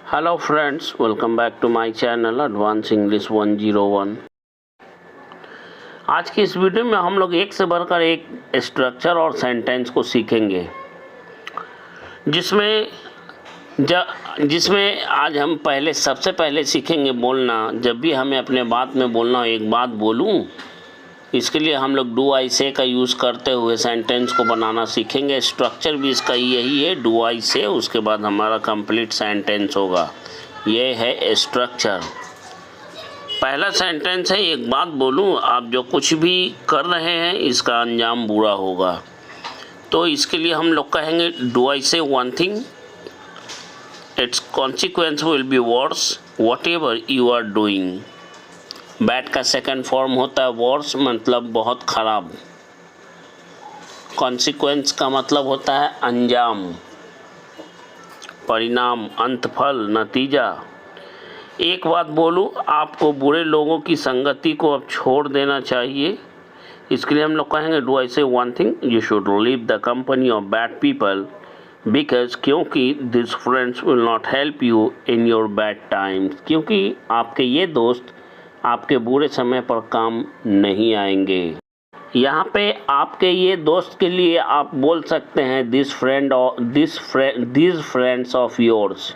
Hello friends, welcome back to my channel advance English 101। आज की इस वीडियो में हम लोग एक से बढ़कर एक स्ट्रक्चर और सेंटेंस को सीखेंगे, जिसमें आज हम सबसे पहले सीखेंगे बोलना। जब भी हमें अपने बात में बोलना हो, एक बात बोलूं, इसके लिए हम लोग डू आई से का यूज़ करते हुए सेंटेंस को बनाना सीखेंगे। स्ट्रक्चर भी इसका यही है, डू आई से, उसके बाद हमारा कंप्लीट सेंटेंस होगा। ये है स्ट्रक्चर। पहला सेंटेंस है, एक बात बोलूं, आप जो कुछ भी कर रहे हैं इसका अंजाम बुरा होगा। तो इसके लिए हम लोग कहेंगे do I say one thing, it's consequence will be worse whatever you are doing. Bad का सेकंड फॉर्म होता है वर्स, मतलब बहुत ख़राब। कॉन्सिक्वेंस का मतलब होता है अंजाम, परिणाम, अंतफल, नतीजा। एक बात बोलूं, आपको बुरे लोगों की संगति को अब छोड़ देना चाहिए। इसके लिए हम लोग कहेंगे do I say one thing, you should leave the company of bad people because, क्योंकि this friends will not help you in your bad times, क्योंकि आपके ये दोस्त आपके बुरे समय पर काम नहीं आएंगे। यहाँ पे आपके ये दोस्त के लिए आप बोल सकते हैं this friends of yours.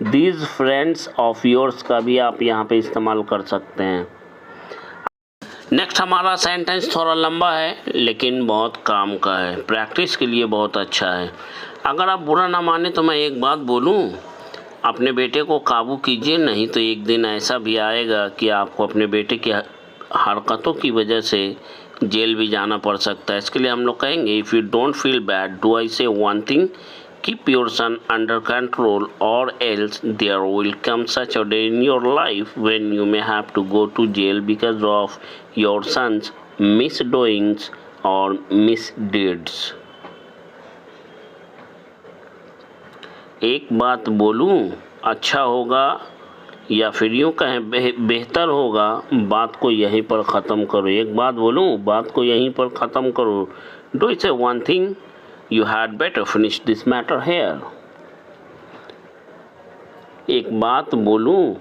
This friends of yours का भी आप यहाँ पे इस्तेमाल कर सकते हैं। नेक्स्ट हमारा सेंटेंस थोड़ा लंबा है लेकिन बहुत काम का है, प्रैक्टिस के लिए बहुत अच्छा है। अगर आप बुरा ना माने तो मैं एक बात बोलूँ, अपने बेटे को काबू कीजिए, नहीं तो एक दिन ऐसा भी आएगा कि आपको अपने बेटे की हरकतों की वजह से जेल भी जाना पड़ सकता है। इसके लिए हम लोग कहेंगे if you don't feel bad do I say one thing, keep your son under control और else there will come such a day in your life when you may have to go to jail because of your son's misdoings और misdeeds. एक बात बोलूं, अच्छा होगा, या फिर यूँ कहें बेहतर होगा, बात को यहीं पर ख़त्म करो। एक बात बोलूं, बात को यहीं पर ख़त्म करो। डू इट से one thing, you had better finish this matter here. एक बात बोलूं,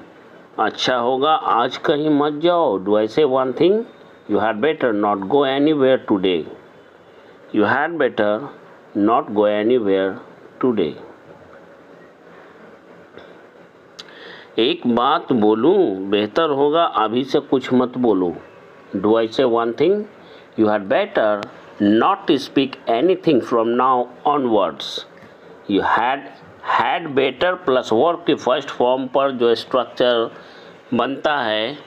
अच्छा होगा, आज कहीं मत जाओ। Do I say one thing, you had better not go anywhere today. You had better not go anywhere today. एक बात बोलूं, बेहतर होगा अभी से कुछ मत बोलो। Do I say one thing, you had better not speak anything from now onwards. You had better plus verb के फर्स्ट फॉर्म पर जो स्ट्रक्चर बनता है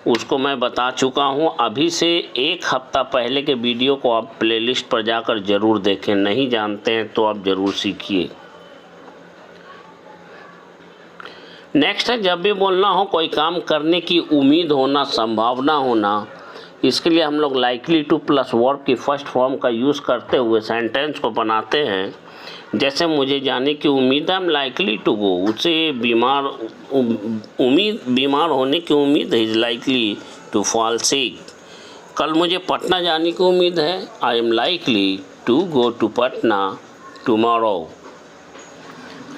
उसको मैं बता चुका हूं। अभी से एक हफ्ता पहले के वीडियो को आप प्लेलिस्ट पर जाकर ज़रूर देखें, नहीं जानते हैं तो आप ज़रूर सीखिए। नेक्स्ट है, जब भी बोलना हो, कोई काम करने की उम्मीद होना, संभावना होना, इसके लिए हम लोग लाइकली टू प्लस वर्ब की फर्स्ट फॉर्म का यूज़ करते हुए सेंटेंस को बनाते हैं। जैसे मुझे जाने की उम्मीद है, I am likely to go, उसे बीमार होने की उम्मीद है, is likely to fall sick. कल मुझे पटना जाने की उम्मीद है, I am likely to go to Patna tomorrow.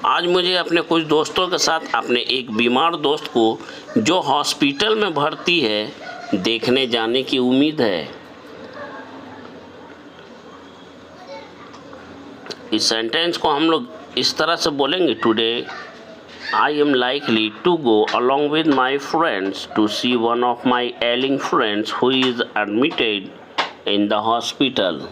आज मुझे अपने कुछ दोस्तों के साथ अपने एक बीमार दोस्त को जो हॉस्पिटल में भर्ती है देखने जाने की उम्मीद है। इस सेंटेंस को हम लोग इस तरह से बोलेंगे, today I am likely to go along with my friends to see one of my ailing friends who is admitted in the hospital.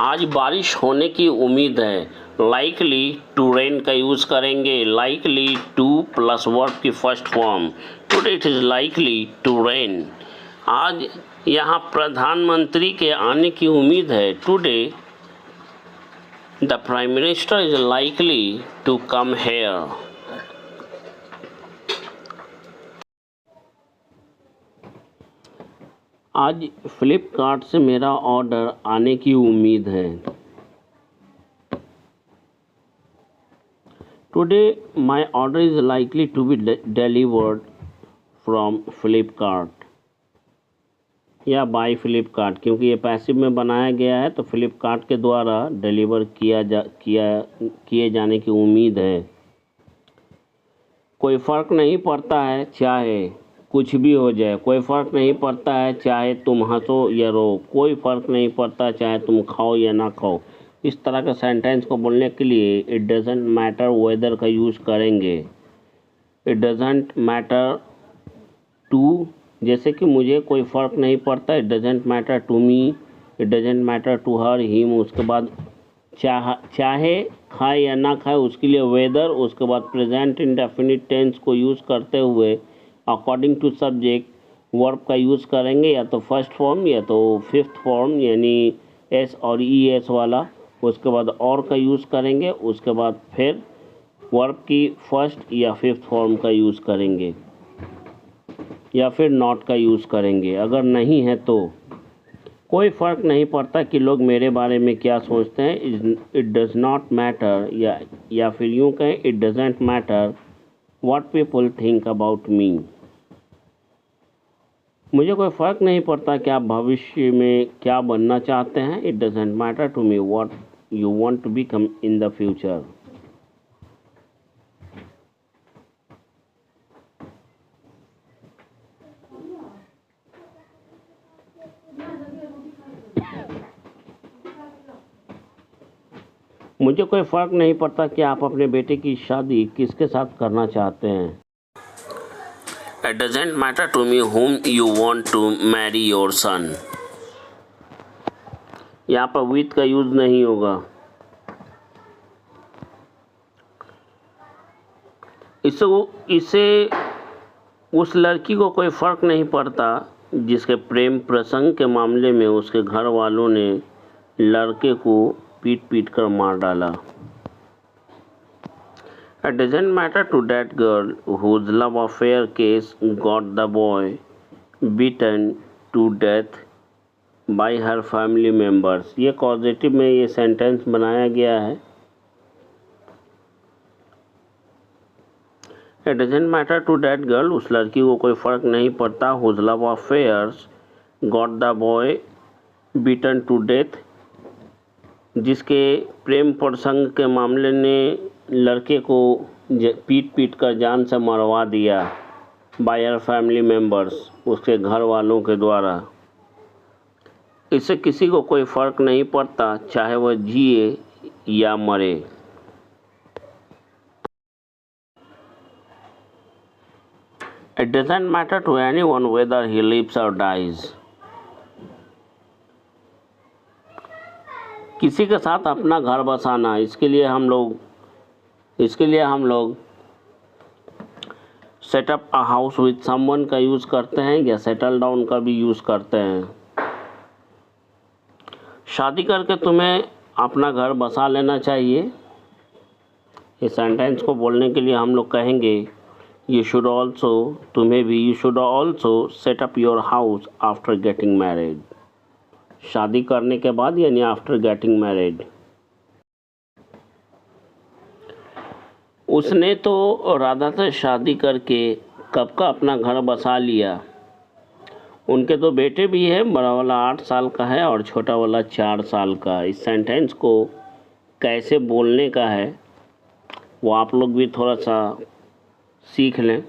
आज बारिश होने की उम्मीद है, लाइकली टू रेन का यूज़ करेंगे। लाइकली टू प्लस वर्ब की first form, today it is likely to rain. आज यहाँ प्रधानमंत्री के आने की उम्मीद है, today the prime minister is likely to come here. आज फ्लिपकार्ट से मेरा ऑर्डर आने की उम्मीद है। Today my order is likely to be delivered from Flipkart. या बाय फ्लिपकार्ट, क्योंकि ये पैसिव में बनाया गया है तो फ्लिपकार्ट के द्वारा डिलीवर किए जाने की उम्मीद है। कोई फ़र्क नहीं पड़ता है चाहे कुछ भी हो जाए, कोई फ़र्क नहीं पड़ता है चाहे तुम हंसो या रो, कोई फ़र्क नहीं पड़ता चाहे तुम खाओ या ना खाओ। इस तरह के सेंटेंस को बोलने के लिए इट डजेंट मैटर वेदर का यूज़ करेंगे। इट डजेंट मैटर टू, जैसे कि मुझे कोई फ़र्क नहीं पड़ता, it doesn't matter to me, it doesn't matter to her him, उसके बाद चाहे खाए या ना खाए उसके लिए वेदर, उसके बाद प्रेजेंट इंडेफिनिट टेंस को यूज़ करते हुए अकॉर्डिंग टू सब्जेक्ट वर्ब का यूज़ करेंगे, या तो फर्स्ट फॉर्म या तो फिफ्थ फॉर्म यानी एस और ई एस वाला, उसके बाद और का यूज़ करेंगे, उसके बाद फिर वर्ब की फर्स्ट या फिफ्थ फॉर्म का यूज़ करेंगे या फिर नॉट का यूज़ करेंगे। अगर नहीं है तो कोई फ़र्क नहीं पड़ता कि लोग मेरे बारे में क्या सोचते हैं, इट डज़ नॉट मैटर, या फिर यूँ कहें it doesn't matter what people think about me. मुझे कोई फ़र्क नहीं पड़ता कि आप भविष्य में क्या बनना चाहते हैं, it doesn't matter to me what you want to become in the future. मुझे कोई फ़र्क नहीं पड़ता कि आप अपने बेटे की शादी किसके साथ करना चाहते हैं। It doesn't matter to me whom you want to marry your son. यहाँ पर with का यूज़ नहीं होगा। इससे उस लड़की को कोई फ़र्क नहीं पड़ता जिसके प्रेम प्रसंग के मामले में उसके घर वालों ने लड़के को पीट कर मार डाला। It doesn't matter to that girl whose love affair case got the boy beaten to death by her family members। ये पॉजिटिव में ये सेंटेंस बनाया गया है। It doesn't matter to that girl, उस लड़की को कोई फ़र्क नहीं पड़ता whose love affairs got the boy beaten to death, जिसके प्रेम प्रसंग के मामले ने लड़के को पीट कर जान से मरवा दिया, बाय हर फैमिली मेम्बर्स, उसके घर वालों के द्वारा। इससे किसी को कोई फ़र्क नहीं पड़ता चाहे वह जिए या मरे। It doesn't matter to anyone whether he lives और डाइज। किसी के साथ अपना घर बसाना, इसके लिए हम लोग setup a house with someone का यूज़ करते हैं या सेटल डाउन का भी यूज़ करते हैं। शादी करके तुम्हें अपना घर बसा लेना चाहिए। इस सेंटेंस को बोलने के लिए हम लोग कहेंगे you should also set up your house after getting married. शादी करने के बाद यानी आफ्टर गेटिंग मैरिड। उसने तो राधा से शादी करके कब का अपना घर बसा लिया। उनके तो बेटे भी हैं, बड़ा वाला 8 साल का है और छोटा वाला 4 साल का। इस सेंटेंस को कैसे बोलने का है वो आप लोग भी थोड़ा सा सीख लें।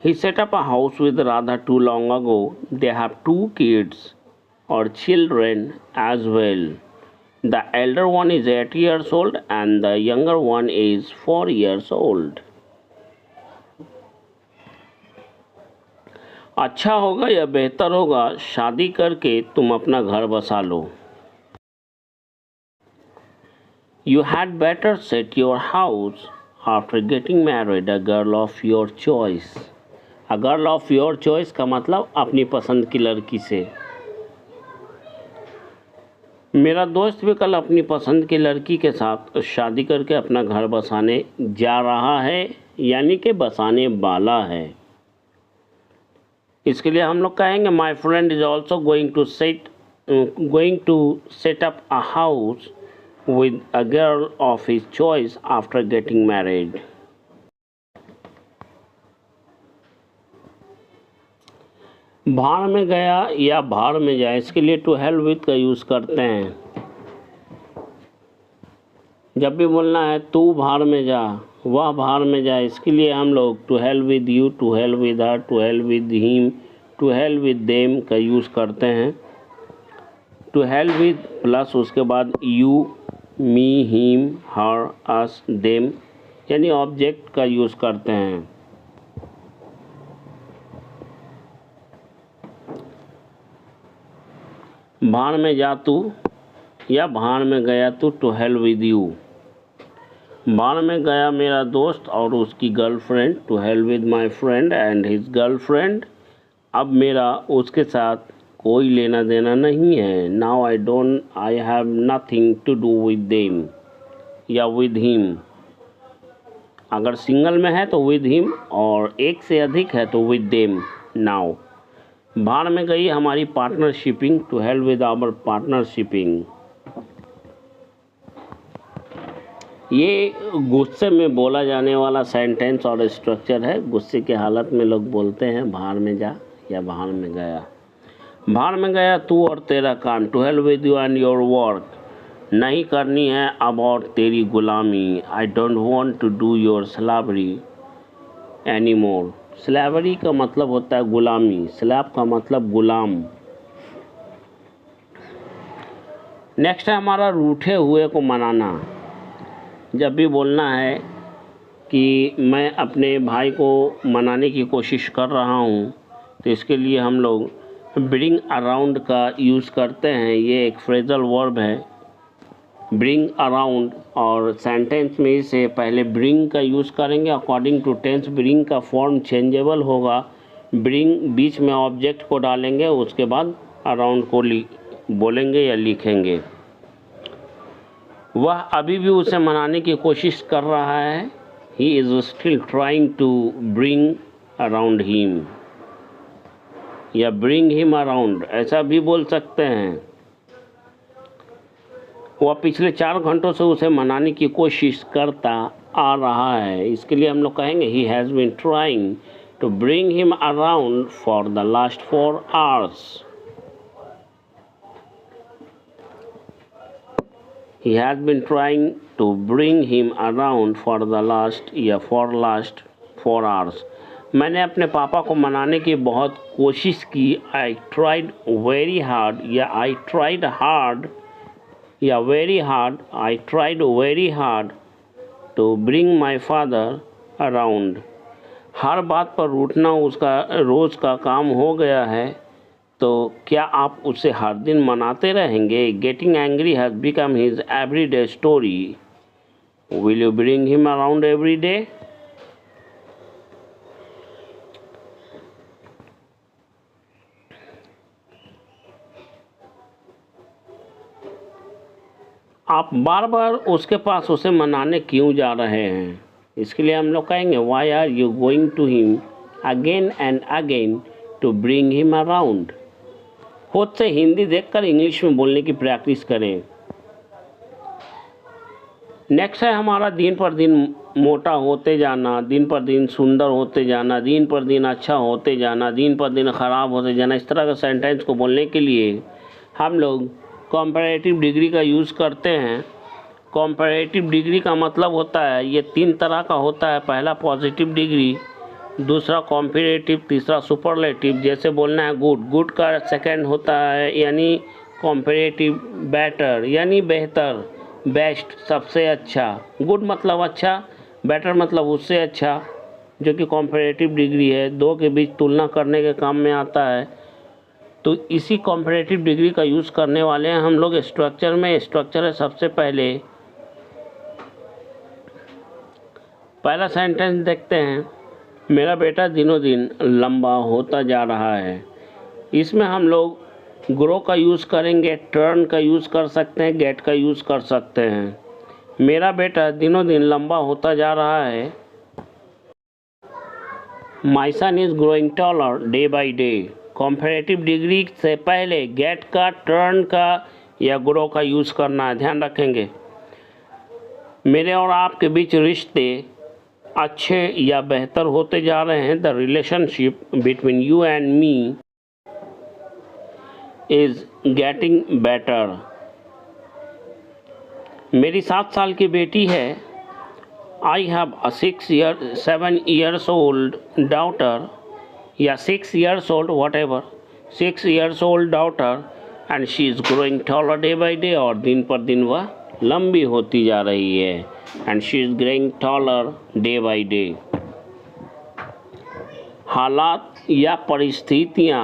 He set up a house with Radha too long ago, they have 2 kids or children as well. The elder one is 8 years old and the younger one is 4 years old. अच्छा होगा या बेहतर होगा शादी करके तुम अपना घर बसा लो। You had better set your house after getting married a girl of your choice. A girl of your choice का मतलब अपनी पसंद की लड़की से। मेरा दोस्त भी कल अपनी पसंद की लड़की के साथ शादी करके अपना घर बसाने जा रहा है, यानी कि बसाने वाला है। इसके लिए हम लोग कहेंगे my friend is also going to set up a house with a girl of his choice after getting married. भाड़ में गया या भाड़ में जाए, इसके लिए टू हेल विथ का यूज़ करते हैं। जब भी बोलना है तू भाड़ में जा, वह भाड़ में जाए, इसके लिए हम लोग to hell with you, to hell with her, to hell with him, to hell with them का यूज़ करते हैं। टू हेल विद प्लस उसके बाद you, me, him, her, us, them यानी ऑब्जेक्ट का यूज़ करते हैं। भाड़ में जा तू या भाड़ में गया तू, टू हेल विद यू। भाड़ में गया मेरा दोस्त और उसकी girlfriend, to hell with my friend and his girlfriend. अब मेरा उसके साथ कोई लेना देना नहीं है। Now I have nothing to do with them या विद हिम। अगर सिंगल में है तो विद हिम और एक से अधिक है तो विद देम। नाउ भाड़ में गई हमारी पार्टनरशिपिंग, टू हेल विद आवर पार्टनरशिपिंग। ये गुस्से में बोला जाने वाला सेंटेंस और स्ट्रक्चर है। गुस्से की हालत में लोग बोलते हैं भाड़ में जा या भाड़ में गया। भाड़ में गया तू और तेरा काम, to hell with you and your work. नहीं करनी है अब और तेरी गुलामी, I don't want to do your slavery any more. Slavery का मतलब होता है गुलामी, स्लेव का मतलब गुलाम। नेक्स्ट है हमारा रूठे हुए को मनाना। जब भी बोलना है कि मैं अपने भाई को मनाने की कोशिश कर रहा हूँ तो इसके लिए हम लोग ब्रिंग अराउंड का यूज़ करते हैं। ये एक फ्रेजल वर्ब है, ब्रिंग अराउंड, और सेंटेंस में से पहले ब्रिंग का यूज़ करेंगे। अकॉर्डिंग टू टेंस ब्रिंग का फॉर्म चेंजेबल होगा। ब्रिंग बीच में ऑब्जेक्ट को डालेंगे, उसके बाद अराउंड को बोलेंगे या लिखेंगे। वह अभी भी उसे मनाने की कोशिश कर रहा है, he is still trying to bring around him या ब्रिंग हिम अराउंड, ऐसा भी बोल सकते हैं। वह पिछले 4 घंटों से उसे मनाने की कोशिश करता आ रहा है, इसके लिए हम लोग कहेंगे he has been trying to bring him around for the last 4 hours। He has been trying to bring him around for the last 4 hours। मैंने अपने पापा को मनाने की बहुत कोशिश की। I tried very hard या I tried hard या very hard, I tried very hard to bring my father around। हर बात पर रूठना उसका रोज़ का काम हो गया है, तो क्या आप उसे हर दिन मनाते रहेंगे? Getting angry has become his every day story. Will you bring him around every day? आप बार बार उसके पास उसे मनाने क्यों जा रहे हैं? इसके लिए हम लोग कहेंगे why are you going to him again and again to bring him around. खुद से हिंदी देखकर इंग्लिश में बोलने की प्रैक्टिस करें। नेक्स्ट है हमारा दिन पर दिन मोटा होते जाना, दिन पर दिन सुंदर होते जाना, दिन पर दिन अच्छा होते जाना, दिन पर दिन ख़राब होते जाना। इस तरह के सेंटेंस को बोलने के लिए हम लोग कंपैरेटिव डिग्री का यूज़ करते हैं। कंपैरेटिव डिग्री का मतलब होता है, ये 3 तरह का होता है। पहला पॉजिटिव डिग्री, दूसरा कॉम्पैरेटिव, तीसरा सुपरलेटिव। जैसे बोलना है गुड, गुड का सेकंड होता है यानी कॉम्पैरेटिव, बेटर यानी बेहतर, बेस्ट सबसे अच्छा। गुड मतलब अच्छा, बेटर मतलब उससे अच्छा, जो कि कॉम्पैरेटिव डिग्री है, 2 के बीच तुलना करने के काम में आता है। तो इसी कॉम्पैरेटिव डिग्री का यूज़ करने वाले हैं हम लोग स्ट्रक्चर में। स्ट्रक्चर है सबसे पहला सेंटेंस देखते हैं, मेरा बेटा दिनों दिन लंबा होता जा रहा है। इसमें हम लोग ग्रो का यूज़ करेंगे, टर्न का यूज़ कर सकते हैं, गेट का यूज़ कर सकते हैं। मेरा बेटा दिनों दिन लंबा होता जा रहा है। My son is growing taller day by day. Comparative degree से पहले गेट का, टर्न का या ग्रो का यूज़ करना है, ध्यान रखेंगे। मेरे और आपके बीच रिश्ते अच्छे या बेहतर होते जा रहे हैं। The relationship between you and me is getting better. मेरी 7 साल की बेटी है। I have a 7 years old daughter या 6 years old whatever 6 years old daughter and she is growing taller day by day और दिन पर दिन वह लंबी होती जा रही है and she is growing taller day by day। हालात या परिस्थितियाँ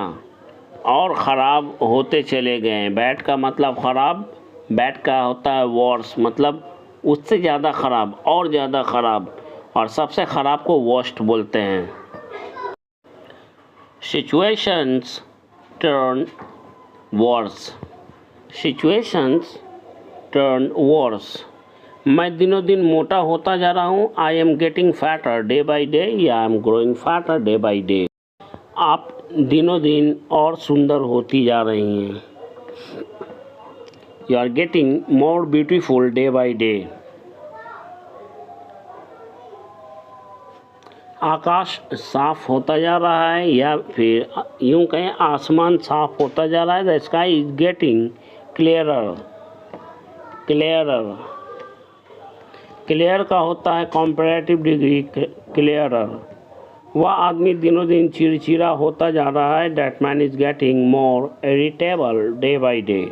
और ख़राब होते चले गए हैं। बैड का मतलब ख़राब, बैड का होता है वर्स, मतलब उससे ज़्यादा ख़राब, और ज़्यादा ख़राब, और सबसे ख़राब को वर्स्ट बोलते हैं। Situations turn worse, situations turn worse. मैं दिनों दिन मोटा होता जा रहा हूँ। I am getting fatter day by day या I am growing fatter day by day. आप दिनों दिन और सुंदर होती जा रही हैं। You are getting more beautiful day by day. आकाश साफ होता जा रहा है या फिर यूं कहें आसमान साफ होता जा रहा है। The sky is getting clearer. Clearer, clear का होता है कंपैरेटिव डिग्री क्लियरर। वह आदमी दिनों दिन चिड़चिड़ा होता जा रहा है। That man is getting more irritable day by day.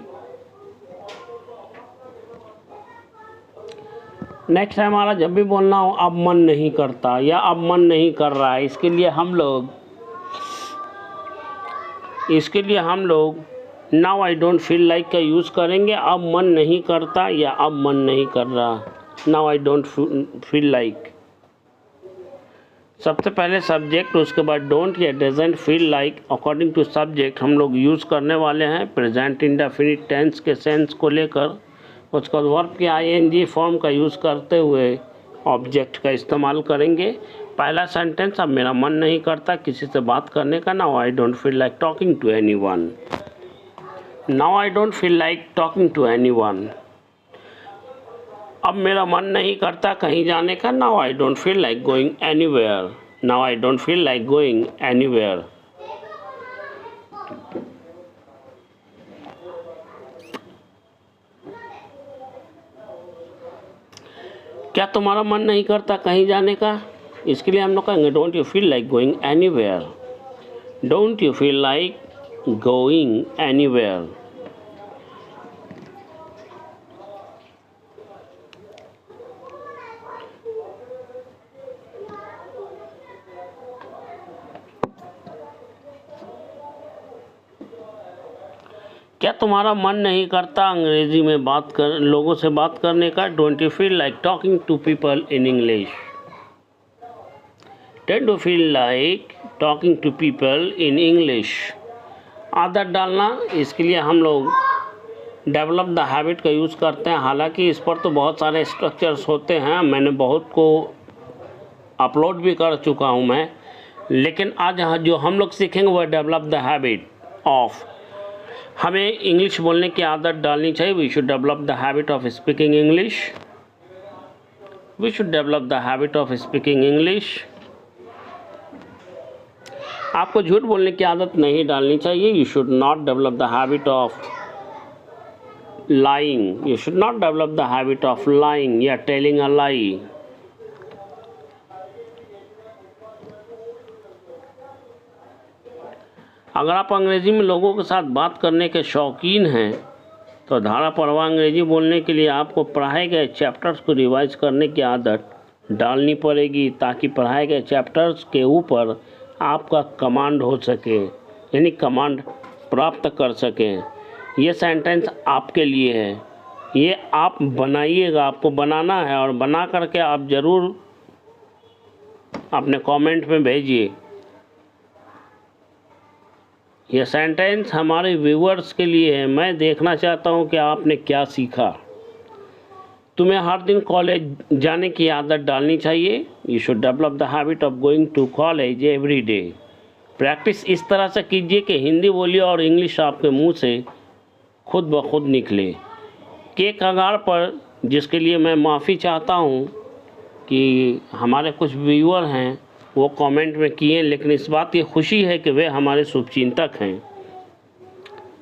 Next है हमारा जब भी बोलना हो अब मन नहीं करता या अब मन नहीं कर रहा है, इसके लिए हम लोग now I don't feel like का यूज़ करेंगे। अब मन नहीं करता या अब मन नहीं कर रहा, now I don't feel like. सबसे पहले सब्जेक्ट, उसके बाद डोंट या doesn't feel like. According to subject हम लोग यूज़ करने वाले हैं प्रेजेंट इंडेफिनिट टेंस के सेंस को लेकर। उसके बाद वर्ब के आईएनजी फॉर्म का यूज़ करते हुए ऑब्जेक्ट का इस्तेमाल करेंगे। पहला सेंटेंस, अब मेरा मन नहीं करता किसी से बात करने का। Now I don't feel like talking to anyone. Now I don't feel like talking to anyone. अब मेरा मन नहीं करता कहीं जाने का। Now I don't feel like going anywhere. Now I don't feel like going anywhere. क्या तुम्हारा मन नहीं करता कहीं जाने का? इसके लिए हम लोग कहेंगे don't you feel like going anywhere. Don't you feel like going anywhere. क्या तुम्हारा मन नहीं करता अंग्रेजी में लोगों से बात करने का? Don't you feel like talking to people in English. Don't you feel like talking to people in English. आदत डालना, इसके लिए हम लोग डेवलप द हैबिट का यूज़ करते हैं। हालांकि इस पर तो बहुत सारे स्ट्रक्चर्स होते हैं, मैंने बहुत को अपलोड भी कर चुका हूँ मैं, लेकिन आज जो हम लोग सीखेंगे वह डेवलप द हैबिट ऑफ, हमें इंग्लिश बोलने की आदत डालनी चाहिए। We should develop the habit of speaking English. We should develop the habit of speaking English. आपको झूठ बोलने की आदत नहीं डालनी चाहिए। You should not develop the habit of lying. You should not develop the habit of lying या telling a lie. अगर आप अंग्रेज़ी में लोगों के साथ बात करने के शौकीन हैं तो धारा प्रवाह अंग्रेज़ी बोलने के लिए आपको पढ़ाए गए चैप्टर्स को रिवाइज करने की आदत डालनी पड़ेगी, ताकि पढ़ाए गए चैप्टर्स के ऊपर आपका कमांड हो सके, यानी कमांड प्राप्त कर सकें। ये सेंटेंस आपके लिए है, ये आप बनाइएगा, आपको बनाना है और बना करके आप ज़रूर अपने कमेंट में भेजिए। यह सेंटेंस हमारे व्यूअर्स के लिए है। मैं देखना चाहता हूं कि आपने क्या सीखा। तुम्हें हर दिन कॉलेज जाने की आदत डालनी चाहिए। You should develop the habit of going to college every day. Practice इस तरह से कीजिए कि हिंदी बोलिए और इंग्लिश आपके मुंह से खुद ब खुद निकले। के कगार पर, जिसके लिए मैं माफ़ी चाहता हूं कि हमारे कुछ व्यूअर हैं वो कमेंट में किए, लेकिन इस बात की खुशी है कि वे हमारे शुभचिंतक हैं।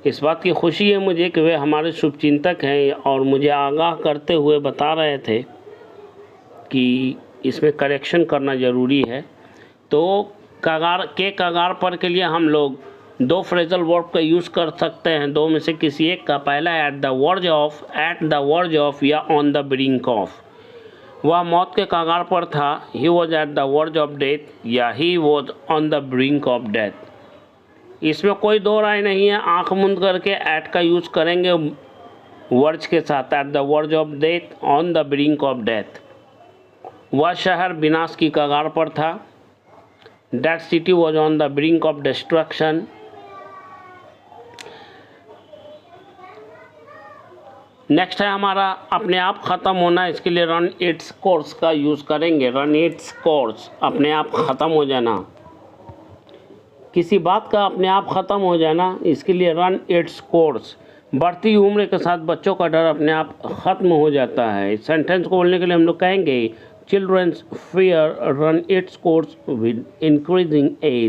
इस बात की खुशी है मुझे कि वे हमारे शुभचिंतक हैं और मुझे आगाह करते हुए बता रहे थे कि इसमें करेक्शन करना ज़रूरी है। तो कगार पर के लिए हम लोग दो फ्रेजल वर्ब का यूज़ कर सकते हैं, दो में से किसी एक का। पहला है एट द वर्ज ऑफ या ऑन द ब्रिंक ऑफ। वह मौत के कगार पर था, he was at the verge of death या he was on the brink of death. इसमें कोई दो राय नहीं है, आंख मूंद करके एट का यूज़ करेंगे वर्ज के साथ, at the verge of death, on the brink of death. वह शहर विनाश की कगार पर था, that city was on the brink of destruction. Next है हमारा अपने आप ख़त्म होना, इसके लिए रन इट्स कोर्स का यूज़ करेंगे। रन इट्स कोर्स, अपने आप ख़त्म हो जाना, किसी बात का अपने आप ख़त्म हो जाना, इसके लिए रन इट्स कोर्स। बढ़ती उम्र के साथ बच्चों का डर अपने आप ख़त्म हो जाता है। इस सेंटेंस को बोलने के लिए हम लोग कहेंगे children's fear run its course with increasing as.